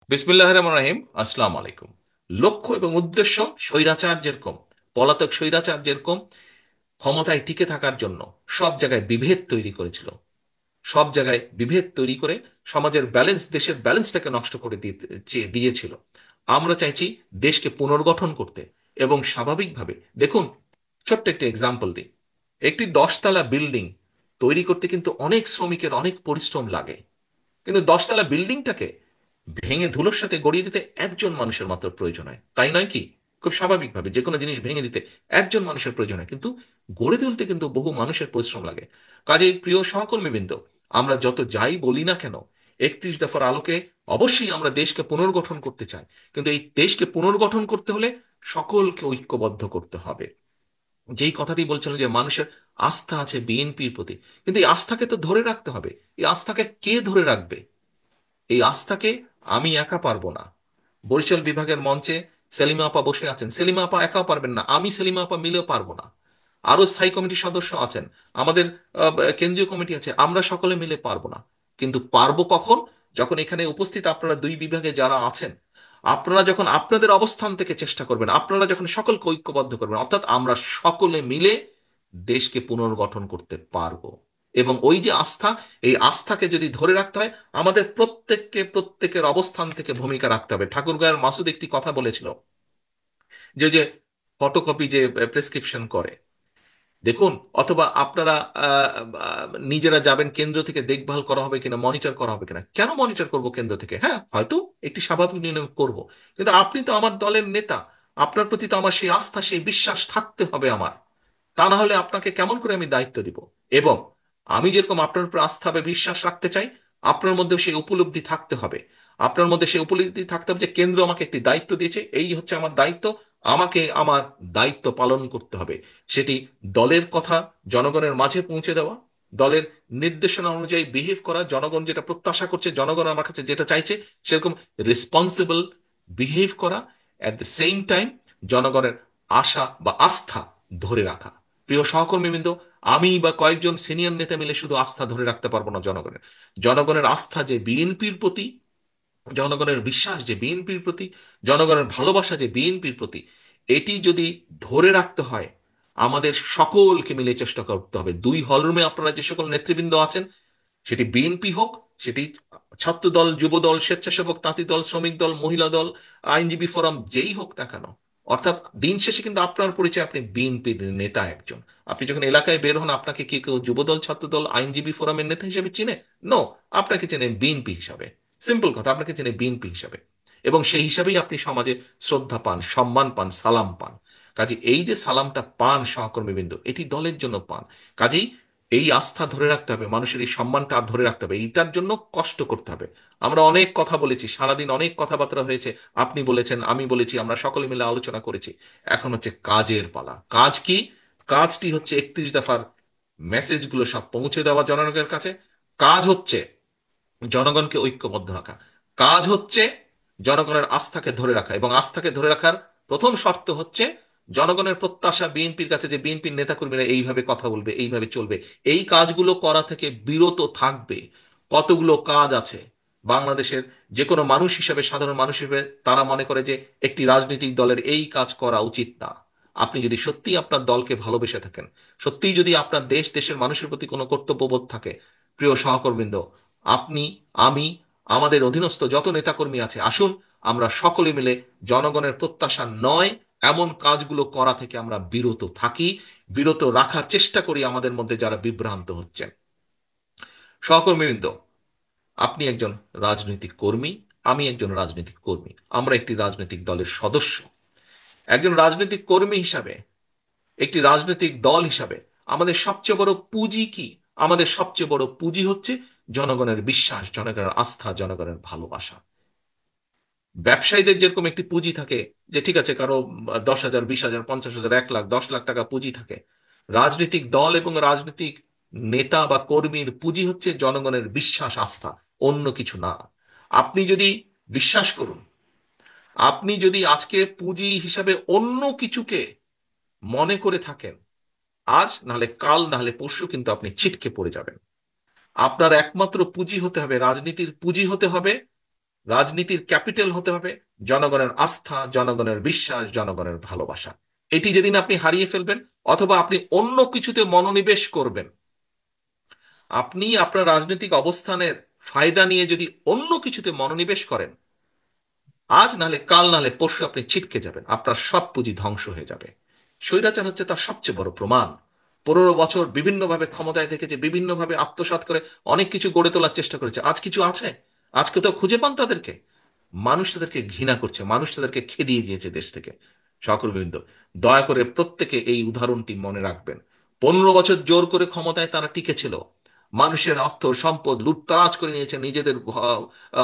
বিসমিল্লাহির রহমানির রহিম। আসসালামু আলাইকুম। লক্ষ্য এবং উদ্দেশ্য স্বৈরাচার যেরকম, পলাতক স্বৈরাচার যেরকম ক্ষমতায় টিকে থাকার জন্য সব জায়গায় বিভেদ তৈরি করেছিল, সব জায়গায় বিভেদ তৈরি করে সমাজের ব্যালেন্স, দেশের ব্যালেন্সটাকে নষ্ট করে দিয়েছিল। আমরা চাইছি দেশকে পুনর্গঠন করতে এবং স্বাভাবিকভাবে দেখুন, ছোট্ট একটি এক্সাম্পল দিই। একটি 10 তলা বিল্ডিং তৈরি করতে কিন্তু অনেক শ্রমিকের অনেক পরিশ্রম লাগে, কিন্তু 10 তলা বিল্ডিংটাকে ভেঙে ধুলোর সাথে গড়িয়ে দিতে একজন মানুষের মাত্র প্রয়োজন হয়, তাই নয় কি? খুব স্বাভাবিকভাবে যে কোনো জিনিস ভেঙে দিতে একজন মানুষের প্রয়োজন হয়, কিন্তু গড়ে তুলতে কিন্তু বহু মানুষের পরিশ্রম লাগে। কাজেই প্রিয় সহকর্মীবৃন্দ, আমরা যত যাই বলি না কেন, 31 দফার আলোকে অবশ্যই আমরা দেশকে পুনর্গঠন করতে চাই, কিন্তু এই দেশকে পুনর্গঠন করতে হলে সকলকে ঐক্যবদ্ধ করতে হবে। যেই কথাটি বলছিলেন যে মানুষের আস্থা আছে বিএনপির প্রতি, কিন্তু এই আস্থাকে তো ধরে রাখতে হবে। এই আস্থাকে কে ধরে রাখবে? এই আস্থাকে আমি একা পারবো না। বরিশাল বিভাগের মঞ্চে সেলিমা আপা বসে আছেন, সেলিমা আপা একাও পারবেন না, আমি সেলিমা আপা মিলেও পারবো না। আরো স্থায়ী কমিটির সদস্য আছেন, আমাদের কেন্দ্রীয় কমিটি আছে, আমরা সকলে মিলে পারবো না। কিন্তু পারবো কখন? যখন এখানে উপস্থিত আপনারা দুই বিভাগে যারা আছেন, আপনারা যখন আপনাদের অবস্থান থেকে চেষ্টা করবেন, আপনারা যখন সকলকে ঐক্যবদ্ধ করবেন, অর্থাৎ আমরা সকলে মিলে দেশকে পুনর্গঠন করতে পারবো। এবং ওই যে আস্থা, এই আস্থাকে যদি ধরে রাখতে হয়, আমাদের প্রত্যেককে প্রত্যেকের অবস্থান থেকে ভূমিকা রাখতে হবে। ঠাকুরগাঁওয়ের মাসুদ একটি কথা বলেছিল, যে যে ফটোকপি যে প্রেসক্রিপশন করে, দেখুন, অথবা আপনারা নিজেরা যাবেন কেন্দ্র থেকে, দেখভাল করা হবে কিনা, মনিটর করা হবে কিনা। কেন মনিটর করব কেন্দ্র থেকে? হ্যাঁ, হয়তো একটি স্বাভাবিক নির্ণয় করব, কিন্তু আপনি তো আমার দলের নেতা, আপনার প্রতি তো আমার সেই আস্থা, সেই বিশ্বাস থাকতে হবে আমার। তা না হলে আপনাকে কেমন করে আমি দায়িত্ব দিব? এবং আমি যেরকম আপনার উপর আস্থা বা বিশ্বাস রাখতে চাই, আপনার মধ্যেও সেই উপলব্ধি থাকতে হবে। আপনার মধ্যে সেই উপলব্ধি থাকতে হবে যে কেন্দ্র আমাকে একটি দায়িত্ব দিয়েছে, এই হচ্ছে আমার দায়িত্ব, আমাকে আমার দায়িত্ব পালন করতে হবে। সেটি দলের কথা জনগণের মাঝে পৌঁছে দেওয়া, দলের নির্দেশনা অনুযায়ী বিহেভ করা, জনগণ যেটা প্রত্যাশা করছে, জনগণ আমার কাছে যেটা চাইছে সেরকম রেসপন্সিবল বিহেভ করা। অ্যাট দ্য সেম টাইম জনগণের আশা বা আস্থা ধরে রাখা। প্রিয় সহকর্মীবৃন্দ, আমি বা কয়েকজন সিনিয়র নেতা মিলে শুধু আস্থা ধরে রাখতে পারবো না জনগণের। জনগণের আস্থা যে বিএনপির প্রতি, জনগণের বিশ্বাস যে বিএনপির প্রতি, জনগণের ভালোবাসা যে বিএনপির প্রতি, এটি যদি ধরে রাখতে হয়, আমাদের সকলকে মিলে চেষ্টা করতে হবে। দুই হলরুমে আপনারা যে সকল নেতৃবৃন্দ আছেন, সেটি বিএনপি হোক, সেটি ছাত্র দল, যুব দল, স্বেচ্ছাসেবক তাঁতি দল, শ্রমিক দল, মহিলা দল, আইনজীবী ফোরাম, যেই হোক না কেন, অর্থাৎ দিন শেষে কিন্তু আপনার পরিচয় আপনি বিএনপির নেতা একজন। আপনি যখন এলাকায় বের হন, আপনাকে কি কেউ যুব দল, ছাত্র দল, আইনজীবী ফোরামের নেতা হিসেবে চিনে? নো, আপনাকে চেনে বিএনপি হিসাবে। সিম্পল কথা, আপনাকে চেনে বিএনপি হিসাবে। এবং সেই হিসাবেই আপনি সমাজে শ্রদ্ধা পান, সম্মান পান, সালাম পান। কাজে এই যে সালামটা পান সহকর্মীবৃন্দ, এটি দলের জন্য পান। কাজেই এই আস্থা ধরে রাখতে হবে, মানুষের এই সম্মানটা ধরে রাখতে হবে, এইটার জন্য কষ্ট করতে হবে। আমরা অনেক কথা বলেছি, সারাদিন অনেক কথাবার্তা হয়েছে, আপনি বলেছেন, আমি বলেছি, আমরা সকলে মিলে আলোচনা করেছি। এখন হচ্ছে কাজের পালা। কাজ কি? কাজটি হচ্ছে 31 দফার মেসেজগুলো সব পৌঁছে দেওয়া জনগণের কাছে। কাজ হচ্ছে জনগণকে ঐক্যবদ্ধ রাখা। কাজ হচ্ছে জনগণের আস্থাকে ধরে রাখা, এবং আস্থাকে ধরে রাখার প্রথম শর্ত হচ্ছে জনগণের প্রত্যাশা বিএনপির কাছে যে বিএনপির নেতাকর্মীরা এইভাবে কথা বলবে, এইভাবে চলবে, এই কাজগুলো করা থেকে বিরত থাকবে। কতগুলো কাজ আছে বাংলাদেশের যে কোনো মানুষ হিসেবে, সাধারণ মানুষ হিসেবে তারা মনে করে যে একটি রাজনৈতিক দলের এই কাজ করা উচিত না। আপনি যদি সত্যিই আপনার দলকে ভালোবেসে থাকেন, সত্যিই যদি আপনার দেশ, দেশের মানুষের প্রতি কোনো কর্তব্যবোধ থাকে, প্রিয় সহকর্মীবৃন্দ, আপনি, আমি, আমাদের অধীনস্থ যত নেতাকর্মী আছে, আসুন আমরা সকলে মিলে জনগণের প্রত্যাশা নয় এমন কাজগুলো করা থেকে আমরা বিরত থাকি, বিরত রাখার চেষ্টা করি আমাদের মধ্যে যারা বিভ্রান্ত হচ্ছেন। সহকর্মীবৃন্দ, আপনি একজন রাজনৈতিক কর্মী, আমি একজন রাজনৈতিক কর্মী, আমরা একটি রাজনৈতিক দলের সদস্য। একজন রাজনৈতিক কর্মী হিসাবে, একটি রাজনৈতিক দল হিসাবে আমাদের সবচেয়ে বড় পুঁজি কি? আমাদের সবচেয়ে বড় পুঁজি হচ্ছে জনগণের বিশ্বাস, জনগণের আস্থা, জনগণের ভালোবাসা। ব্যবসায়ীদের যেরকম একটি পুঁজি থাকে, যে ঠিক আছে কারো 10,000, 20,000, 50,000, 1 লাখ, 10 লাখ টাকা পুঁজি থাকে, রাজনৈতিক দল এবং রাজনৈতিক নেতা বা কর্মীর পুঁজি হচ্ছে জনগণের বিশ্বাস, আস্থা, অন্য কিছু না। আপনি যদি বিশ্বাস করুন, আপনি যদি আজকে পুঁজি হিসাবে অন্য কিছুকে মনে করে থাকেন, আজ নাহলে কাল নাহলে পরশু কিন্তু আপনি ছিটকে পড়ে যাবেন। আপনার একমাত্র পুঁজি হতে হবে, রাজনীতির পুঁজি হতে হবে রাজনীতির ক্যাপিটাল হতে হবে জনগণের আস্থা, জনগণের বিশ্বাস, জনগণের ভালোবাসা। এটি যেদিন আপনি হারিয়ে ফেলবেন, অথবা আপনি অন্য কিছুতে মনোনিবেশ করবেন, আপনি আপনার রাজনৈতিক অবস্থানের ফায়দা নিয়ে যদি অন্য কিছুতে মনোনিবেশ করেন, আজ নাহলে কাল নাহলে পরশু আপনি ছিটকে যাবেন, আপনার সব পুঁজি ধ্বংস হয়ে যাবে। স্বৈরাচার হচ্ছে তার সবচেয়ে বড় প্রমাণ। 15 বছর বিভিন্নভাবে ক্ষমতায় থেকেছে, বিভিন্নভাবে আত্মসাৎ করে অনেক কিছু গড়ে তোলার চেষ্টা করেছে। আজ কিছু আছে? আজকে তো খুঁজে পান তাদেরকে? মানুষ তাদেরকে ঘৃণা করছে, মানুষ তাদেরকে খেদিয়ে দিয়েছে দেশ থেকে। সহকর্মীবৃন্দ, দয়া করে প্রত্যেকে এই উদাহরণটি মনে রাখবেন। 15 বছর জোর করে ক্ষমতায় তারা টিকেছিল, মানুষের অর্থ সম্পদ লুটতরাজ করে নিয়েছে, নিজেদের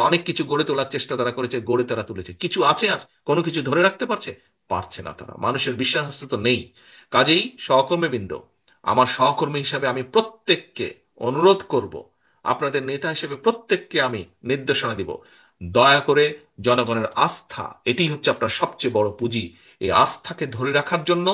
অনেক কিছু গড়ে তোলার চেষ্টা তারা করেছে, গড়ে তারা তুলেছে। কিছু আছে আজ? কোনো কিছু ধরে রাখতে পারছে? পারছে না তারা। মানুষের বিশ্বাস তো নেই। কাজেই সহকর্মীবৃন্দ, আমার সহকর্মী হিসাবে আমি প্রত্যেককে অনুরোধ করব, আপনাদের নেতা হিসেবে প্রত্যেককে আমি নির্দেশনা দিব, দয়া করে জনগণের আস্থা, এটি হচ্ছে আপনার সবচেয়ে বড় পুঁজি। এই আস্থাকে ধরে রাখার জন্য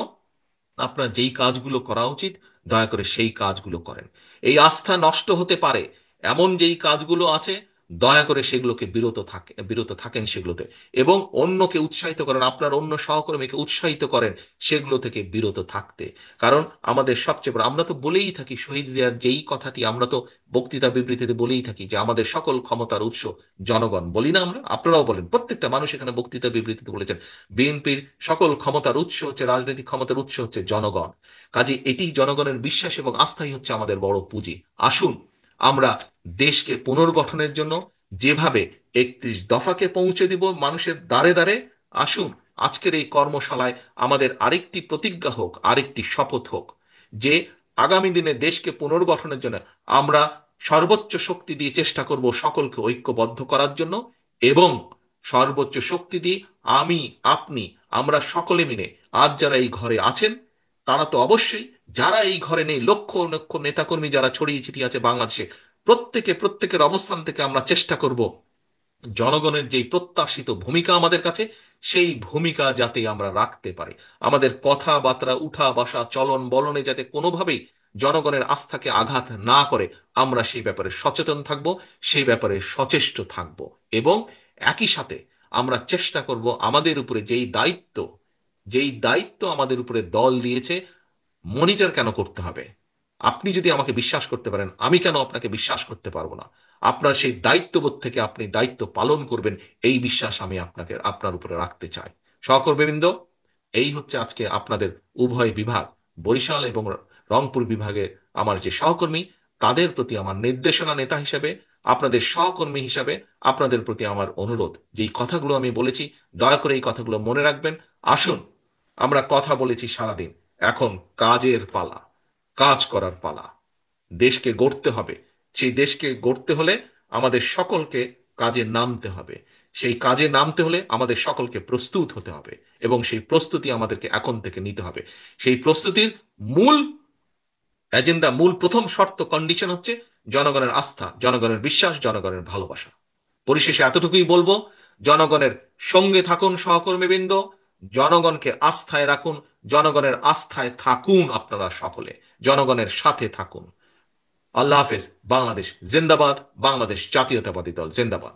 আপনার যেই কাজগুলো করা উচিত, দয়া করে সেই কাজগুলো করেন। এই আস্থা নষ্ট হতে পারে এমন যেই কাজগুলো আছে, দয়া করে সেগুলোকে বিরত থাকেন সেগুলোতে, এবং অন্যকে উৎসাহিত করেন, আপনার অন্য সহকর্মীকে উৎসাহিত করেন সেগুলো থেকে বিরত থাকতে। কারণ আমাদের সবচেয়ে বড়, আমরা তো বলেই থাকি শহীদ জিয়ার যেই কথাটি, আমরা তো বক্তৃতা বিবৃতিতে বলেই থাকি যে আমাদের সকল ক্ষমতার উৎস জনগণ, বলি না আমরা? আপনারাও বলেন, প্রত্যেকটা মানুষ এখানে বক্তৃতা বিবৃতিতে বলেছেন বিএনপির সকল ক্ষমতার উৎস হচ্ছে, রাজনৈতিক ক্ষমতার উৎস হচ্ছে জনগণ। কাজে এটি জনগণের বিশ্বাস এবং আস্থাই হচ্ছে আমাদের বড় পুঁজি। আসুন আমরা দেশকে পুনর্গঠনের জন্য যেভাবে 31 দফাকে পৌঁছে দিব মানুষের দ্বারে দ্বারে, আসুন আজকের এই কর্মশালায় আমাদের আরেকটি প্রতিজ্ঞা হোক, আরেকটি শপথ হোক, যে আগামী দিনে দেশকে পুনর্গঠনের জন্য আমরা সর্বোচ্চ শক্তি দিয়ে চেষ্টা করব সকলকে ঐক্যবদ্ধ করার জন্য, এবং সর্বোচ্চ শক্তি দিয়ে আমি, আপনি, আমরা সকলে মিলে, আজ যারা এই ঘরে আছেন, তারা তো অবশ্যই, যারা এই ঘরে নেই, লক্ষ লক্ষ নেতাকর্মী যারা ছড়িয়ে ছিটিয়ে আছে বাংলাদেশে, প্রত্যেকের অবস্থান থেকে আমরা চেষ্টা করব জনগণের যেই প্রত্যাশিত ভূমিকা আমাদের কাছে, সেই ভূমিকা যাতে আমরা রাখতে পারি। আমাদের কথাবার্তা, উঠা বসা, চলন বলনে যাতে কোনোভাবেই জনগণের আস্থাকে আঘাত না করে, আমরা সেই ব্যাপারে সচেতন থাকব, সেই ব্যাপারে সচেষ্ট থাকব। এবং একই সাথে আমরা চেষ্টা করব আমাদের উপরে যেই দায়িত্ব আমাদের উপরে দল দিয়েছে, মনিটর কেন করতে হবে? আপনি যদি আমাকে বিশ্বাস করতে পারেন, আমি কেন আপনাকে বিশ্বাস করতে পারবো না? আপনার সেই দায়িত্ববোধ থেকে আপনি দায়িত্ব পালন করবেন, এই বিশ্বাস আমি আপনার উপরে রাখতে চাই। সহকর্মীবৃন্দ, এই হচ্ছে আজকে আপনাদের উভয় বিভাগ, বরিশাল এবং রংপুর বিভাগে আমার যে সহকর্মী, তাদের প্রতি আমার নির্দেশনা নেতা হিসেবে, আপনাদের সহকর্মী হিসাবে আপনাদের প্রতি আমার অনুরোধ, যেই কথাগুলো আমি বলেছি, দয়া করে এই কথাগুলো মনে রাখবেন। আসুন, আমরা কথা বলেছি সারাদিন, এখন কাজের পালা, কাজ করার পালা। দেশকে গড়তে হবে। সেই দেশকে গড়তে হলে আমাদের সকলকে কাজে নামতে হবে। সেই কাজে নামতে হলে আমাদের সকলকে প্রস্তুত হতে হবে, এবং সেই প্রস্তুতি আমাদেরকে এখন থেকে নিতে হবে। সেই প্রস্তুতির মূল এজেন্ডা, মূল প্রথম শর্ত, কন্ডিশন হচ্ছে জনগণের আস্থা, জনগণের বিশ্বাস, জনগণের ভালোবাসা। পরিশেষে এতটুকুই বলবো, জনগণের সঙ্গে থাকুন সহকর্মীবৃন্দ, জনগণকে আস্থায় রাখুন, জনগণের আস্থায় থাকুন আপনারা সকলে, জনগণের সাথে থাকুন। আল্লাহ হাফেজ। বাংলাদেশ জিন্দাবাদ। বাংলাদেশ জাতীয়তাবাদী দল জিন্দাবাদ।